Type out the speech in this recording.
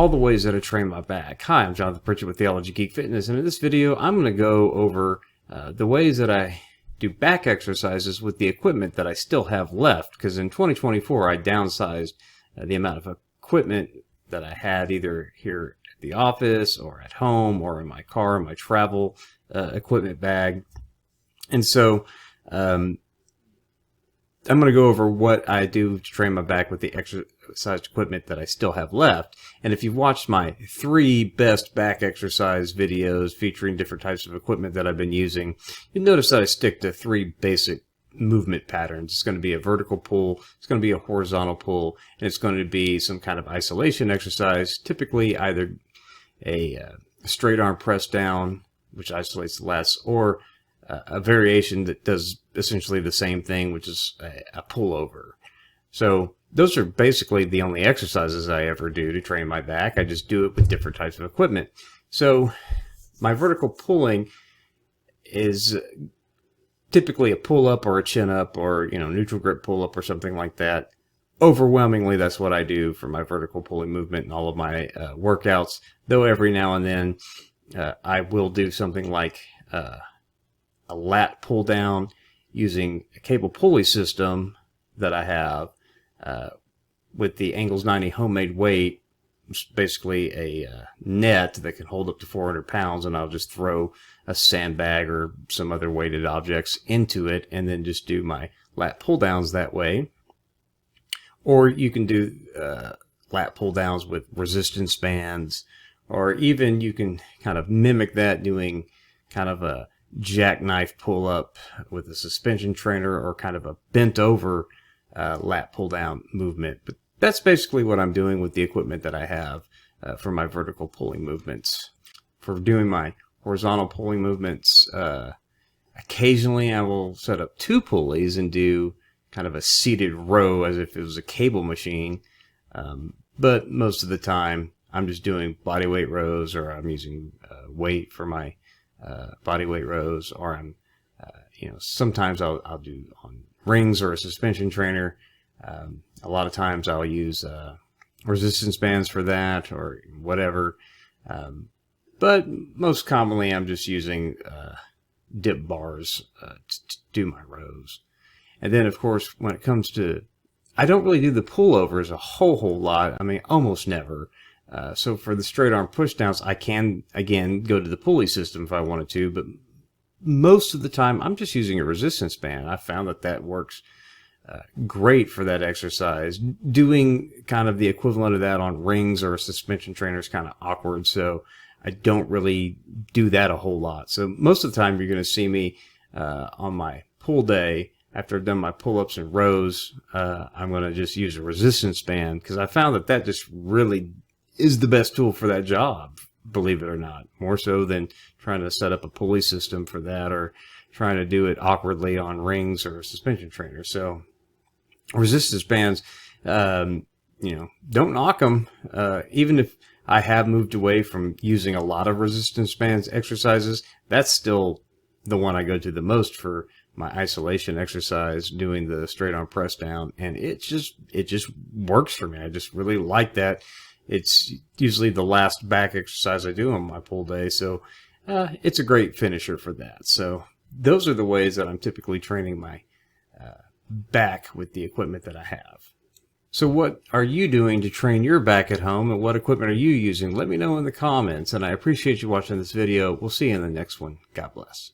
all the ways that I train my back. Hi, I'm Jonathan Pritchett with Theology, Geek, Fitness, and in this video I'm going to go over the ways that I do back exercises with the equipment that I still have left, because in 2024 I downsized the amount of equipment that I had either here at the office or at home or in my car, my travel equipment bag. And so I'm going to go over what I do to train my back with the exercise equipment that I still have left. And if you've watched my 3 best back exercise videos featuring different types of equipment that I've been using, you'll notice that I stick to 3 basic movement patterns. It's going to be a vertical pull, it's going to be a horizontal pull, and it's going to be some kind of isolation exercise, typically either a straight arm press down, which isolates less, or a variation that does essentially the same thing, which is a pullover. So those are basically the only exercises I ever do to train my back. I just do it with different types of equipment. So my vertical pulling is typically a pull-up or a chin-up or, neutral grip pull-up or something like that. Overwhelmingly, that's what I do for my vertical pulling movement in all of my workouts, though every now and then I will do something like a lat pull down using a cable pulley system that I have with the Angles 90 homemade weight. It's basically a net that can hold up to 400 pounds, and I'll just throw a sandbag or some other weighted objects into it and then just do my lat pull downs that way. Or you can do lat pull downs with resistance bands, or even you can kind of mimic that doing kind of a jackknife pull up with a suspension trainer, or kind of a bent over lat pull down movement. But that's basically what I'm doing with the equipment that I have for my vertical pulling movements. For doing my horizontal pulling movements, occasionally I will set up 2 pulleys and do kind of a seated row as if it was a cable machine. But most of the time I'm just doing body weight rows, or I'm using weight for my body weight rows, or I'm, sometimes I'll do on rings or a suspension trainer. A lot of times I'll use resistance bands for that, or whatever. But most commonly I'm just using dip bars to do my rows. And then, of course, when it comes to, I don't really do the pullovers a whole lot. I mean, almost never. So for the straight arm push downs, I can, again, go to the pulley system if I wanted to, but most of the time I'm just using a resistance band. I found that works great for that exercise. Doing kind of the equivalent of that on rings or a suspension trainer is kind of awkward, so I don't really do that a whole lot. So most of the time you're going to see me on my pull day, after I've done my pull-ups and rows, I'm going to just use a resistance band, because I found that just really is the best tool for that job, believe it or not, more so than trying to set up a pulley system for that, or trying to do it awkwardly on rings or a suspension trainer. So resistance bands, don't knock them. Even if I have moved away from using a lot of resistance bands exercises, that's still the one I go to the most for my isolation exercise, doing the straight arm press down, and it just works for me. I just really like that. It's usually the last back exercise I do on my pull day, so it's a great finisher for that. So those are the ways that I'm typically training my back with the equipment that I have. So what are you doing to train your back at home, and what equipment are you using? Let me know in the comments, and I appreciate you watching this video. We'll see you in the next one. God bless.